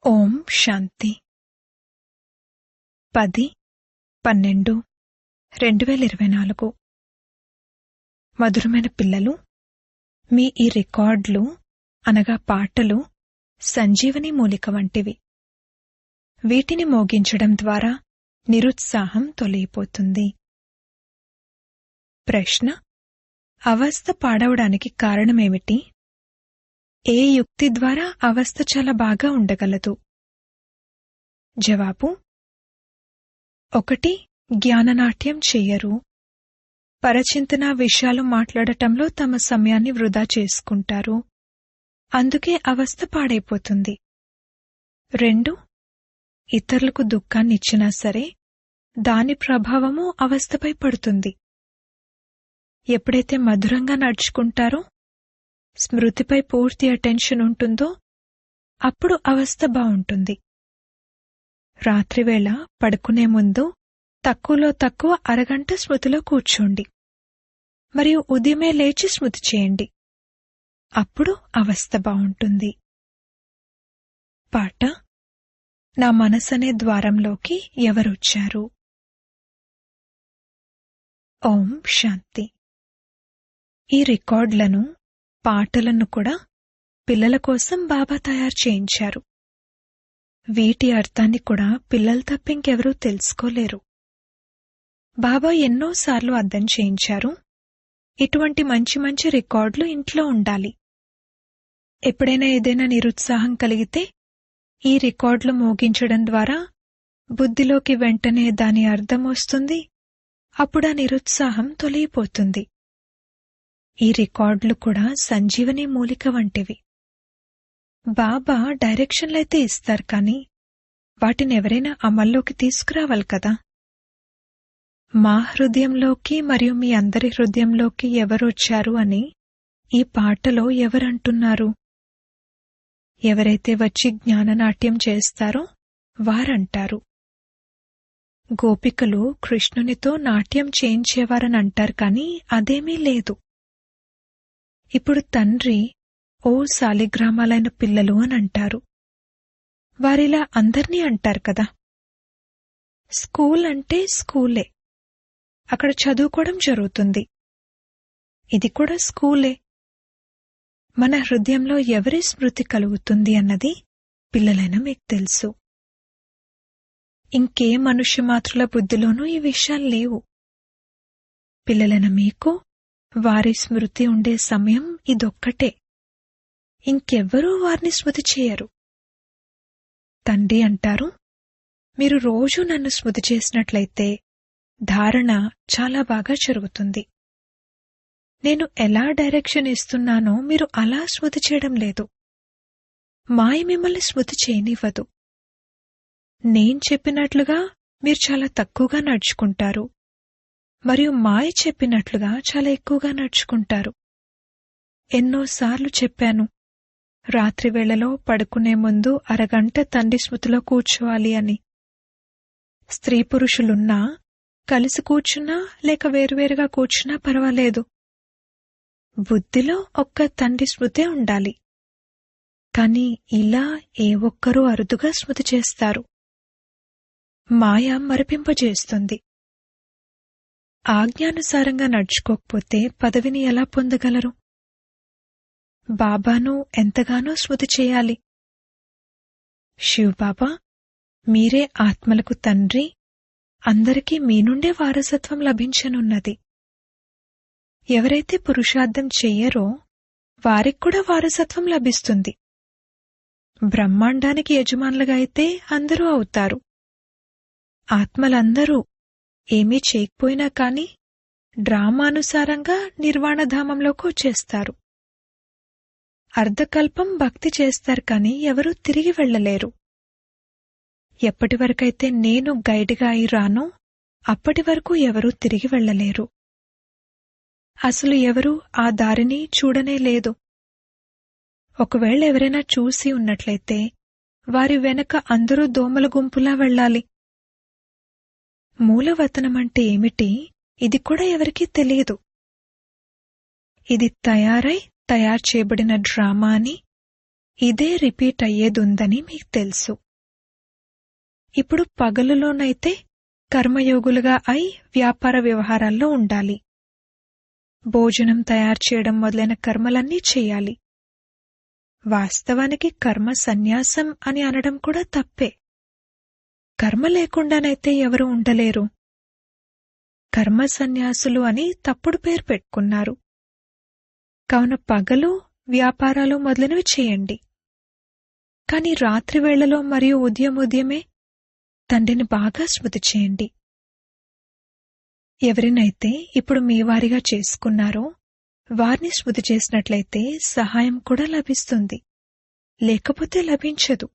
ఓం శాంతి 10/12/2024 మధురమైన పిల్లలు, మీ ఈ రికార్డులు అనగా పాటలు సంజీవని మూలిక వంటివి. వీటిని మోగించడం ద్వారా నిరుత్సాహం తొలగిపోతుంది. ప్రశ్న: అవస్థ పాడవడానికి కారణమేమిటి? ఏ యుక్తి ద్వారా అవస్థ చాలా బాగా ఉండగలదు? జవాబు: 1. జ్ఞాననాట్యం చెయ్యరు. పరచింతన విషయాలు మాట్లాడటంలో తమ సమయాన్ని వృధా చేసుకుంటారు. అందుకే అవస్థ పాడైపోతుంది. 2. ఇతరులకు దుఃఖాన్నిచ్చినా సరే దాని ప్రభావము అవస్థపై పడుతుంది. ఎప్పుడైతే మధురంగా నడుచుకుంటారో, స్మృతిపై పూర్తి అటెన్షన్ ఉంటుందో అప్పుడు అవస్థ బావుంటుంది. రాత్రివేళ పడుకునే ముందు తక్కువలో తక్కువ అరగంట స్మృతిలో కూర్చోండి మరియు ఉదయమే లేచి స్మృతి చేయండి. అప్పుడు అవస్థ బావుంటుంది. పాట: నా మనసనే ద్వారంలోకి ఎవరొచ్చారు? ఓం శాంతి. ఈ రికార్డులను, పాటలను కూడా పిల్లల కోసం బాబా తయారు చేయించారు. వీటి అర్థాన్ని కూడా పిల్లలు తప్పింకెవరూ తెలుసుకోలేరు. బాబా ఎన్నోసార్లు అర్థం చేయించారు. ఇటువంటి మంచి మంచి రికార్డులు ఇంట్లో ఉండాలి. ఎప్పుడైనా ఏదైనా నిరుత్సాహం కలిగితే ఈ రికార్డులు మోగించడం ద్వారా బుద్ధిలోకి వెంటనే దాని అర్థం వస్తుంది. అప్పుడా నిరుత్సాహం తొలగిపోతుంది. ఈ రికార్డులు కూడా సంజీవని మూలిక వంటివి. బాబా డైరెక్షన్లైతే ఇస్తారు, కానీ వాటిని ఎవరైనా అమల్లోకి తీసుకురావాలి కదా. మా హృదయంలోకి మరియు మీ అందరి హృదయంలోకి ఎవరొచ్చారు అని ఈ పాటలో ఎవరంటున్నారు? ఎవరైతే వచ్చి జ్ఞాననాట్యం చేస్తారో వారంటారు. గోపికలు కృష్ణునితో నాట్యం చేయించేవారని అంటారు, కానీ అదేమీ లేదు. ఇప్పుడు తండ్రి ఓ శాలిగ్రామాలైన పిల్లలు అని అంటారు. వారిలా అందర్నీ అంటారు కదా. స్కూల్ అంటే స్కూలే, అక్కడ చదువుకోవడం జరుగుతుంది. ఇది కూడా స్కూలే. మన హృదయంలో ఎవరి స్మృతి కలుగుతుంది అన్నది పిల్లలైన మీకు తెలుసు. ఇంకే మనుష్యమాతృల బుద్ధిలోనూ ఈ విషయాలు లేవు. పిల్లలైన మీకు వారి స్మృతి ఉండే సమయం ఇదొక్కటే. ఇంకెవ్వరూ వారిని స్మృతి చేయరు. తండ్రి అంటారు, మీరు రోజూ నన్ను స్మృతి చేసినట్లయితే ధారణ చాలా బాగా జరుగుతుంది. నేను ఎలా డైరెక్షన్ ఇస్తున్నానో మీరు అలా స్మృతి చేయడం లేదు. మాయ మిమ్మల్ని స్మృతి చేయనివ్వదు. నేను చెప్పినట్లుగా మీరు చాలా తక్కువగా నడుచుకుంటారు మరియు మాయ చెప్పినట్లుగా చాలా ఎక్కువగా నడుచుకుంటారు. ఎన్నోసార్లు చెప్పాను, రాత్రివేళలో పడుకునే ముందు అరగంట తండ్రి స్మృతిలో కూర్చోవాలి అని. స్త్రీ పురుషులున్నా, కలిసి కూర్చున్నా లేక వేరువేరుగా కూర్చున్నా పర్వాలేదు. బుద్ధిలో ఒక్క తండ్రి స్మృతే ఉండాలి. కాని ఇలా ఏ ఒక్కరూ అరుదుగా స్మృతి చేస్తారు. మాయ మరిపింపజేస్తుంది. ఆజ్ఞానుసారంగా నడుచుకోకపోతే పదవిని ఎలా పొందగలరు? బాబాను ఎంతగానో స్మృతి చేయాలి. శివబాబా, మీరే ఆత్మలకు తండ్రి, అందరికీ మీ నుండే వారసత్వం లభించనున్నది. ఎవరైతే పురుషార్థం చెయ్యరో వారికి కూడా వారసత్వం లభిస్తుంది. బ్రహ్మాండానికి యజమానులుగా అయితే అందరూ అవుతారు. ఆత్మలందరూ ఏమీ చేయకపోయినా కాని డ్రామానుసారంగా నిర్వాణధామంలోకి వచ్చేస్తారు. అర్ధకల్పం భక్తి చేస్తారు, కానీ ఎవరూ తిరిగి వెళ్లలేరు. ఎప్పటివరకైతే నేను గైడ్గా అయి రానో అప్పటి వరకు ఎవరూ తిరిగి వెళ్లలేరు. అసలు ఎవరూ ఆ దారిని చూడనే లేదు. ఒకవేళ ఎవరైనా చూసి ఉన్నట్లయితే వారి వెనక అందరూ దోమల గుంపులా వెళ్లాలి. మూలవతనమంటే ఏమిటి, ఇది కూడా ఎవరికీ తెలియదు. ఇది తయారు చేయబడిన డ్రామా అని ఇదే రిపీట్ అయ్యేదుందని మీకు తెలుసు. ఇప్పుడు పగలులోనైతే కర్మయోగులుగా అయి వ్యాపార వ్యవహారాల్లో ఉండాలి. భోజనం తయారు చేయడం మొదలైన కర్మలన్నీ చెయ్యాలి. వాస్తవానికి కర్మ సన్యాసం అని అనడం కూడా తప్పే. కర్మ లేకుండానైతే ఎవరూ ఉండలేరు. కర్మ సన్యాసులు అని తప్పుడు పేరు పెట్టుకున్నారు. కావున పగలు వ్యాపారాలు మొదలైనవి చేయండి. కాని రాత్రివేళలో మరియు ఉదయమే తండ్రిని బాగా స్మృతి చేయండి. ఎవరినైతే ఇప్పుడు మీ వారిగా చేసుకున్నారో వారిని స్మృతి చేసినట్లయితే సహాయం కూడా లభిస్తుంది, లేకపోతే లభించదు.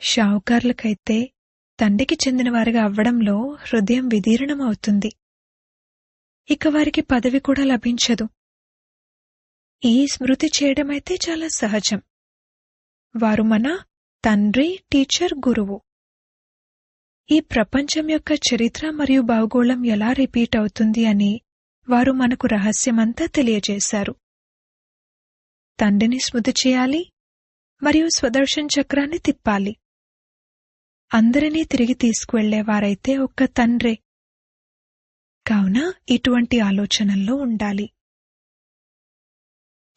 షావుకార్లకైతే తండ్రికి చెందినవారిగా అవ్వడంలో హృదయం విదీర్ణమవుతుంది. ఇక వారికి పదవి కూడా లభించదు. ఈ స్మృతి చేయడమైతే చాలా సహజం. వారు మన తండ్రి, టీచర్, గురువు. ఈ ప్రపంచం యొక్క చరిత్ర మరియు భౌగోళం ఎలా రిపీట్ అవుతుంది అని వారు మనకు రహస్యమంతా తెలియజేశారు. తండ్రిని స్మృతి చేయాలి మరియు స్వదర్శన్ చక్రాన్ని తిప్పాలి. అందరినీ తిరిగి తీసుకువెళ్లేవారైతే ఒక్క తండ్రే. కావున ఇటువంటి ఆలోచనల్లో ఉండాలి.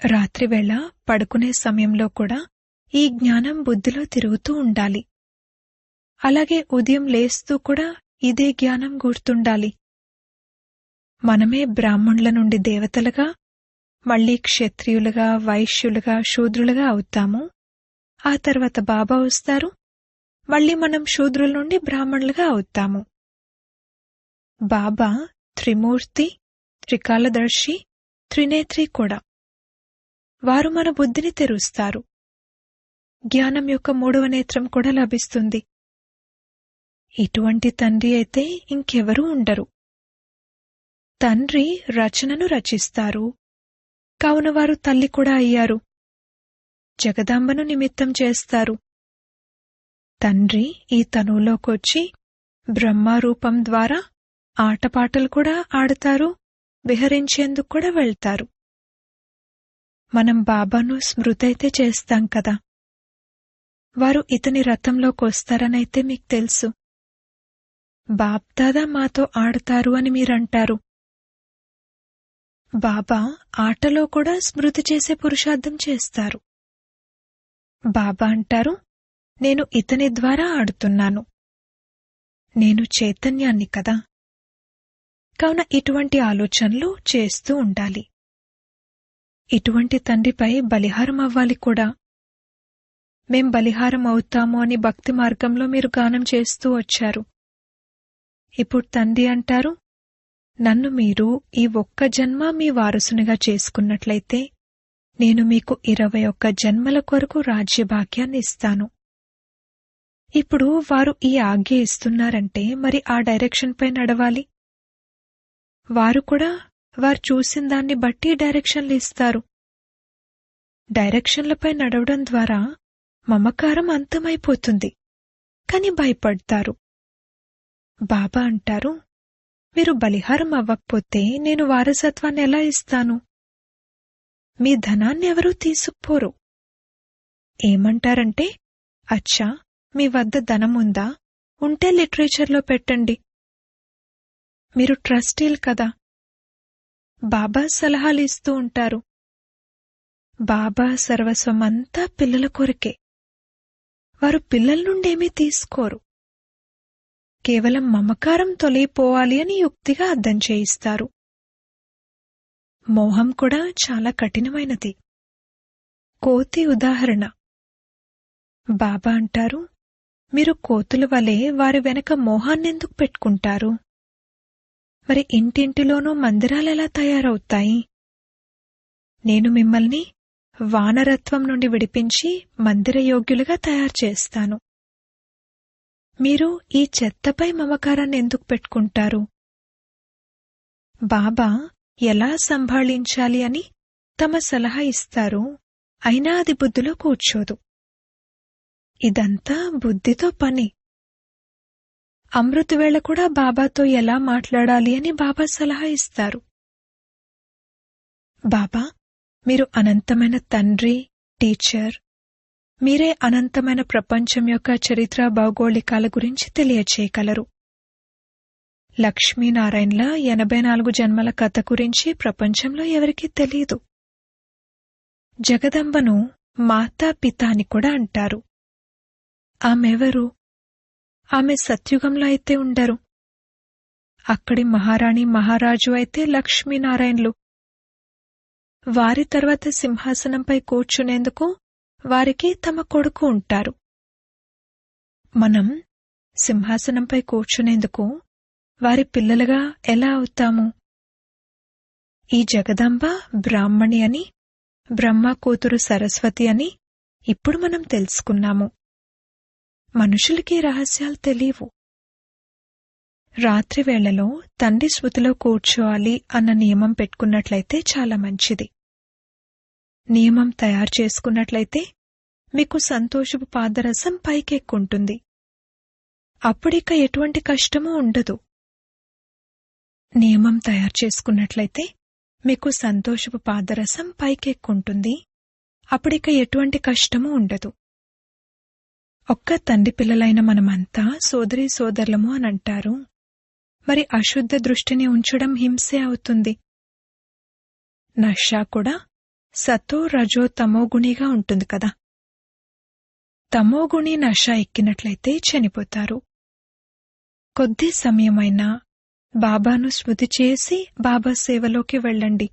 రాత్రివేళ పడుకునే సమయంలో కూడా ఈ జ్ఞానం బుద్ధిలో తిరుగుతూ ఉండాలి. అలాగే ఉదయం లేస్తూ కూడా ఇదే జ్ఞానం గుర్తుండాలి. మనమే బ్రాహ్మణుల నుండి దేవతలుగా, మళ్లీ క్షత్రియులుగా, వైశ్యులుగా, శూద్రులుగా అవుతాము. ఆ తర్వాత బాబా వస్తారు, మళ్లీ మనం శూద్రుల నుండి బ్రాహ్మణులుగా అవుతాము. బాబా త్రిమూర్తి, త్రికాలదర్శి, త్రినేత్రి కూడా. వారు మన బుద్ధిని తెరుస్తారు. జ్ఞానం యొక్క 3వ నేత్రం కూడా లభిస్తుంది. ఇటువంటి తండ్రి అయితే ఇంకెవరూ ఉండరు. తండ్రి రచనను రచిస్తారు, కావున వారు తల్లి కూడా అయ్యారు. జగదాంబను నిమిత్తం చేస్తారు. తండ్రి ఈ తనువులోకొచ్చి బ్రహ్మరూపం ద్వారా ఆటపాటలు కూడా ఆడతారు, విహరించేందుకు కూడా వెళ్తారు. మనం బాబాను స్మృతైతే చేస్తాం కదా. వారు ఇతని రథంలోకొస్తారనైతే మీకు తెలుసు. బాప్దాదా మాతో ఆడతారు అని మీరంటారు. బాబా ఆటలో కూడా స్మృతి చేసే పురుషార్థం చేస్తారు. బాబా అంటారు, నేను ఇతని ద్వారా ఆడుతున్నాను. నేను చైతన్యాన్ని కదా. కావున ఇటువంటి ఆలోచనలు చేస్తూ ఉండాలి. ఇటువంటి తండ్రిపై బలిహారం అవ్వాలి కూడా. మేం బలిహారం అవుతాము అని భక్తి మార్గంలో మీరు గానం చేస్తూ వచ్చారు. ఇప్పుడు తండ్రి అంటారు, నన్ను మీరు ఈ ఒక్క జన్మ మీ వారసునిగా చేసుకున్నట్లయితే నేను మీకు 21 జన్మల కొరకు రాజ్యభాగ్యాన్ని ఇస్తాను. ఇప్పుడు వారు ఈ ఆజ్ఞ ఇస్తున్నారంటే మరి ఆ డైరెక్షన్పై నడవాలి. వారు కూడా వారు చూసిన దాన్ని బట్టి డైరెక్షన్లు ఇస్తారు. డైరెక్షన్లపై నడవడం ద్వారా మమకారం అంతమైపోతుంది, కాని భయపడతారు. బాబా అంటారు, మీరు బలిహారం అవ్వకపోతే నేను వారసత్వాన్ని ఎలా ఇస్తాను? మీ ధనాన్ని ఎవరూ తీసుకుపోరు. ఏమంటారంటే, అచ్చా మీ వద్ద ధనముందా? ఉంటే లిటరేచర్లో పెట్టండి. మీరు ట్రస్టీలు కదా. బాబా సలహాలు ఇస్తూ ఉంటారు. బాబా సర్వస్వమంతా పిల్లల కొరకే. వారు పిల్లల నుండేమీ తీసుకోరు. కేవలం మమకారం తొలగిపోవాలి అని యుక్తిగా అర్థం చేయిస్తారు. మోహం కూడా చాలా కఠినమైనది. కోతి ఉదాహరణ. బాబా అంటారు, మీరు కోతుల వలె వారి వెనక మోహాన్నెందుకు పెట్టుకుంటారు? మరి ఇంటింటిలోనూ మందిరాలెలా తయారవుతాయి? నేను మిమ్మల్ని వానరత్వం నుండి విడిపించి మందిరయోగ్యులుగా తయారు చేస్తాను. మీరు ఈ చెత్తపై మమకారాన్ని ఎందుకు పెట్టుకుంటారు? బాబా ఎలా సంభాళించాలి అని తమ సలహా ఇస్తారు, అయినా అది బుద్ధిలో కూర్చోదు. ఇదంతా బుద్ధితో పని. అమృతవేళ కూడా బాబాతో ఎలా మాట్లాడాలి అని బాబా సలహా ఇస్తారు. బాబా, మీరు అనంతమైన తండ్రి, టీచర్, మీరే అనంతమైన ప్రపంచం యొక్క చరిత్ర భౌగోళికాల గురించి తెలియచేయగలరు. లక్ష్మీనారాయణల 84 జన్మల కథ గురించి ప్రపంచంలో ఎవరికీ తెలీదు. జగదంబను మాతా పిత అని కూడా అంటారు. ఆమెవరు? ఆమె సత్యుగంలో అయితే ఉండరు. అక్కడి మహారాణి మహారాజు అయితే లక్ష్మీనారాయణలు. వారి తర్వాత సింహాసనంపై కూర్చునేందుకు వారికి తమ కొడుకు ఉంటారు. మనం సింహాసనంపై కూర్చునేందుకు వారి పిల్లలుగా ఎలా అవుతాము? ఈ జగదంబ బ్రాహ్మణి అని, బ్రహ్మ కూతురు సరస్వతి అని ఇప్పుడు మనం తెలుసుకున్నాము. మనుషులకి రహస్యాలు తెలియవు. రాత్రివేళలో తండ్రి స్మృతిలో కూర్చోవాలి అన్న నియమం పెట్టుకున్నట్లయితే చాలా మంచిది. నియమం తయారు చేసుకున్నట్లయితే మీకు సంతోషపు పాదరసం పైకెక్కుంటుంది. అప్పుడిక ఎటువంటి కష్టమూ ఉండదు. నియమం తయారు చేసుకున్నట్లయితే మీకు సంతోషపు పాదరసం పైకెక్కుంటుంది. అప్పుడిక ఎటువంటి కష్టమూ ఉండదు. ఒక్క తండ్రి పిల్లలైన మనమంతా సోదరీ సోదరులము అనంటారు. మరి అశుద్ధ దృష్టిని ఉంచడం హింసే అవుతుంది. నష కూడా సతో రజో తమోగుణిగా ఉంటుంది కదా. తమోగుణి నష ఎక్కినట్లయితే చనిపోతారు. కొద్ది సమయమైనా బాబాను స్మృతి చేసి బాబా సేవలోకి వెళ్ళండి.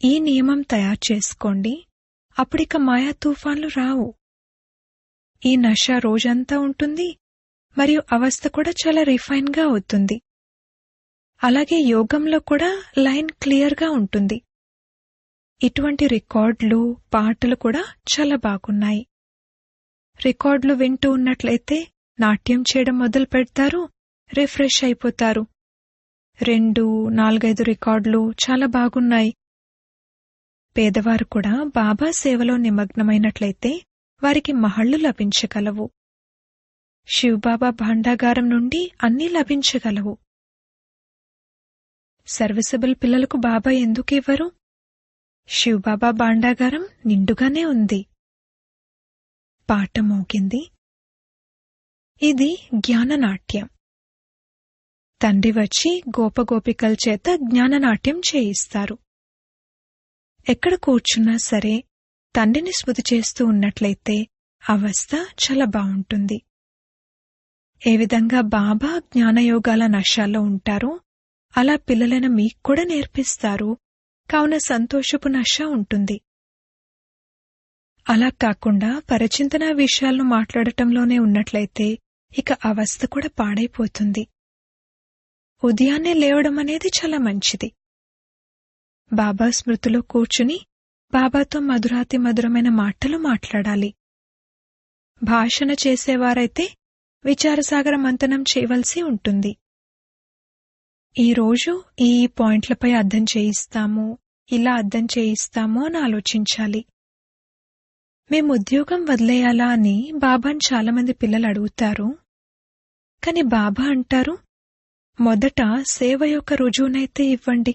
ఈ నియమం తయారు చేసుకోండి. అప్పుడిక మాయా తుఫాన్లు రావు. ఈ నష రోజంతా ఉంటుంది. మరియు అవస్థ కూడా చాలా రిఫైన్గా అవుతుంది. అలాగే యోగంలో కూడా లైన్ క్లియర్గా ఉంటుంది. ఇటువంటి రికార్డులు, పాటలు కూడా చాలా బాగున్నాయి. రికార్డులు వింటూ ఉన్నట్లయితే నాట్యం చేయడం మొదలు పెడతారు, రిఫ్రెష్ అయిపోతారు. 2-4-5 రికార్డులు చాలా బాగున్నాయి. పేదవారు కూడా బాబా సేవలో నిమగ్నమైనట్లయితే వారికి మహళ్లు లభించగలవు. శివబాబా భాండాగారం నుండి అన్నీ లభించగలవు. సర్వీసబుల్ పిల్లలకు బాబా ఎందుకివ్వరు? శివబాబా భాండాగారం నిండుగానే ఉంది. పాట మోగింది. ఇది జ్ఞాననాట్యం. తండ్రి వచ్చి గోపగోపికల చేత జ్ఞాననాట్యం చేయిస్తారు. ఎక్కడ కూర్చున్నా సరే తండ్రిని స్మృతి చేస్తూ ఉన్నట్లయితే అవస్థ చాలా బావుంటుంది. ఏ విధంగా బాబా జ్ఞానయోగాల నశాల్లో ఉంటారో అలా పిల్లలైన మీకు కూడా నేర్పిస్తారు. కావున సంతోషపు నశ ఉంటుంది. అలా కాకుండా పరచింతన విషయాలను మాట్లాడటంలోనే ఉన్నట్లయితే ఇక అవస్థ కూడా పాడైపోతుంది. ఉదయాన్నే లేవడం అనేది చాలా మంచిది. బాబా స్మృతిలో కూర్చుని బాబాతో మధురాతి మధురమైన మాటలు మాట్లాడాలి. భాషణ చేసేవారైతే విచారసాగర మంతనం చేయవలసి ఉంటుంది. ఈరోజు ఈ పాయింట్లపై అర్థం చేయిస్తాము, ఇలా అర్థం చేయిస్తాము అని ఆలోచించాలి. మేము ఉద్యోగం వదిలేయాలా అని బాబాని చాలామంది పిల్లలు అడుగుతారు. కాని బాబా అంటారు, మొదట సేవ యొక్క రుజువునైతే ఇవ్వండి.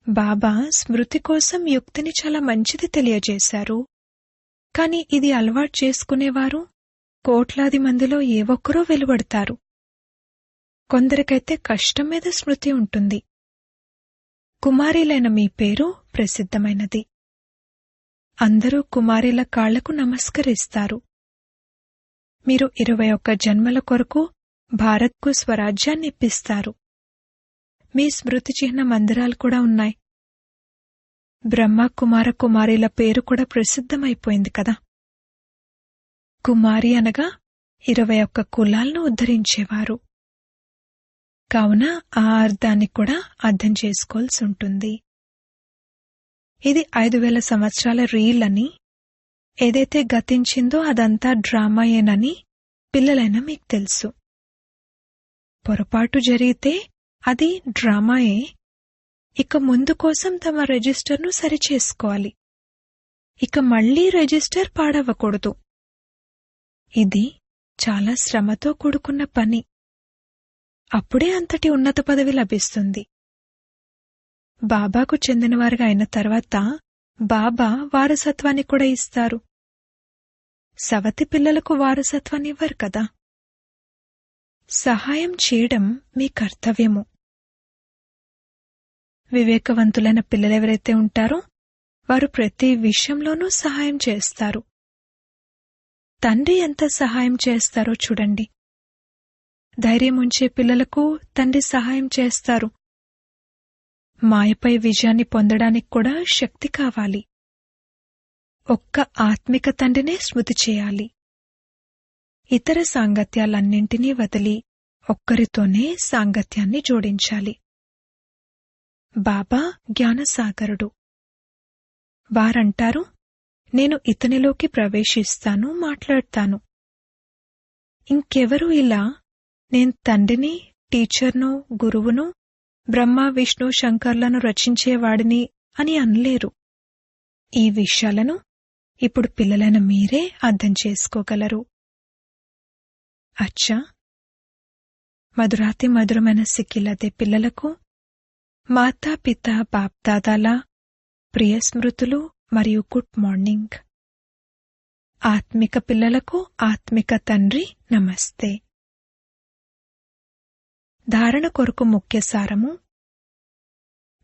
బాబా స్మృతి కోసం యుక్తిని చాలా మంచిది తెలియజేశారు. కాని ఇది అలవాటు చేసుకునేవారు కోట్లాది మందిలో ఏ ఒక్కరో వెలువడతారు. కొందరికైతే కష్టం మీద స్మృతి ఉంటుంది. కుమారీలైన మీ పేరు ప్రసిద్ధమైనది. అందరూ కుమారీల కాళ్లకు నమస్కరిస్తారు. మీరు 21 జన్మల కొరకు భారత్కు స్వరాజ్యాన్ని ఇప్పిస్తారు. మీ స్మృతి చిహ్న మందిరాలు కూడా ఉన్నాయి. బ్రహ్మ కుమార కుమారీల పేరు కూడా ప్రసిద్ధమైపోయింది కదా. కుమారి అనగా 21 కులాలను ఉద్ధరించేవారు. కావున ఆ అర్థాన్ని కూడా అర్థం చేసుకోవాల్సి ఉంటుంది. ఇది 5000 సంవత్సరాల రీల్ అని, ఏదైతే గతించిందో అదంతా డ్రామాయేనని పిల్లలైనా మీకు తెలుసు. పొరపాటు జరిగితే అది డ్రామాయే. ఇక ముందు కోసం తమ రిజిస్టర్ను సరిచేసుకోవాలి. ఇక మళ్లీ రిజిస్టర్ పాడవకూడదు. ఇది చాలా శ్రమతో కూడుకున్న పని. అప్పుడే అంతటి ఉన్నత పదవి లభిస్తుంది. బాబాకు చెందినవారుగా అయిన తర్వాత బాబా వారసత్వాన్ని కూడా ఇస్తారు. సవతి పిల్లలకు వారసత్వాన్ని ఇవ్వరు కదా. సహాయం చేయడం మీ కర్తవ్యము. వివేకవంతులైన పిల్లలెవరైతే ఉంటారో వారు ప్రతి విషయంలోనూ సహాయం చేస్తారు. తండ్రి ఎంత సహాయం చేస్తారో చూడండి. ధైర్యం ఉంచే పిల్లలకు తండ్రి సహాయం చేస్తారు. మాయపై విజయాన్ని పొందడానికి కూడా శక్తి కావాలి. ఒక్క ఆత్మిక తండ్రినే స్మృతి చేయాలి. ఇతర సాంగత్యాలన్నింటినీ వదిలి ఒక్కరితోనే సాంగత్యాన్ని జోడించాలి. బాబా జ్ఞానసాగరుడు. వారంటారు, నేను ఇతనిలోకి ప్రవేశిస్తాను, మాట్లాడతాను. ఇంకెవరూ ఇలా నేను తండ్రిని, టీచర్ను, గురువును, బ్రహ్మ, విష్ణు, శంకర్లను రచించేవాడిని అని అనలేరు. ఈ విషయాలను ఇప్పుడు పిల్లలైన మీరే అర్థం చేసుకోగలరు. అచ్చా, మధురాతి మధురమైన సిక్కిలదే పిల్లలకు మాతాపిత బాప్దాదాల ప్రియ స్మృతులు మరియు గుడ్ మార్నింగ్. ఆత్మిక పిల్లలకు ఆత్మిక తండ్రి నమస్తే. ధారణ కొరకు ముఖ్య సారము.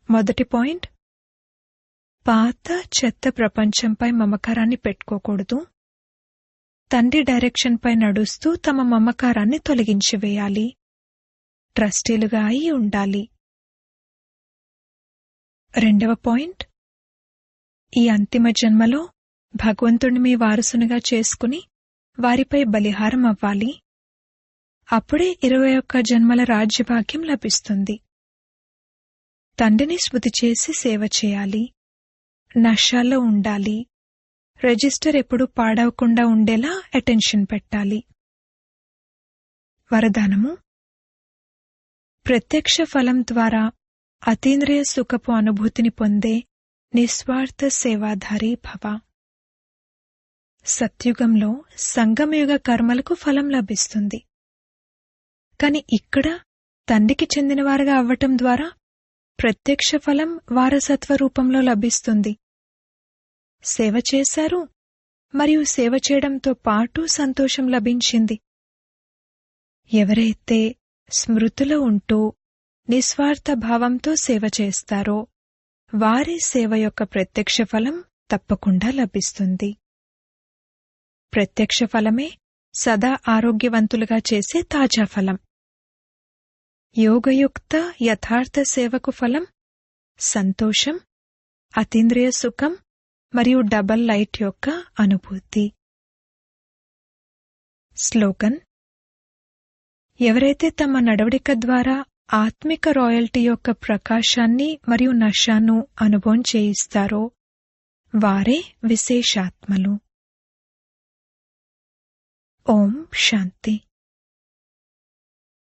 మొదటి పాయింట్, పాత చెత్త ప్రపంచంపై మమకారాన్ని పెట్టుకోకూడదు. తండ్రి డైరెక్షన్పై నడుస్తూ తమ మమకారాన్ని తొలగించివేయాలి. ట్రస్టీలుగా అయి ఉండాలి. రెండవ పాయింట్, ఈ అంతిమ జన్మలో భగవంతుడిని మీ వారసునిగా చేసుకుని వారిపై బలిహారం అవ్వాలి. అప్పుడే 21 జన్మల రాజ్యభాగ్యం లభిస్తుంది. తండ్రిని స్మృతి చేసి సేవ చేయాలి. నశాల్లో ఉండాలి. రిజిస్టర్ ఎప్పుడూ పాడవకుండా ఉండేలా అటెన్షన్ పెట్టాలి. వరదానము. ప్రత్యక్ష ఫలం ద్వారా అతీంద్రియ సుఖపు అనుభూతిని పొందే నిస్వార్థ సేవాధారి భవ. సత్యుగంలో సంగమయుగ కర్మలకు ఫలం లభిస్తుంది. కాని ఇక్కడ తండ్రికి చెందినవారుగా అవ్వటం ద్వారా ప్రత్యక్ష ఫలం వారసత్వ రూపంలో లభిస్తుంది. సేవ చేశారు మరియు సేవ చేయడంతో పాటు సంతోషం లభించింది. ఎవరైతే స్మృతిలో ఉంటూ నిస్వార్థ భావంతో సేవ చేస్తారో వారి సేవ యొక్క ప్రత్యక్ష ఫలం తప్పకుండా లభిస్తుంది. ప్రత్యక్ష ఫలమే సదా ఆరోగ్యవంతులుగా చేసే తాజా ఫలం. యోగయుక్త యథార్థ సేవకు ఫలం సంతోషం, అతీంద్రియ సుఖం మరియు డబల్ లైట్ యొక్క అనుభూతి. స్లోగన్. ఎవరైతే తమ నడవడిక ద్వారా ఆత్మిక రాయల్టీ యొక్క ప్రకాశాన్ని మరియు నశాను అనుభవం చేయిస్తారో వారే విశేషాత్మలు. ఓం శాంతి.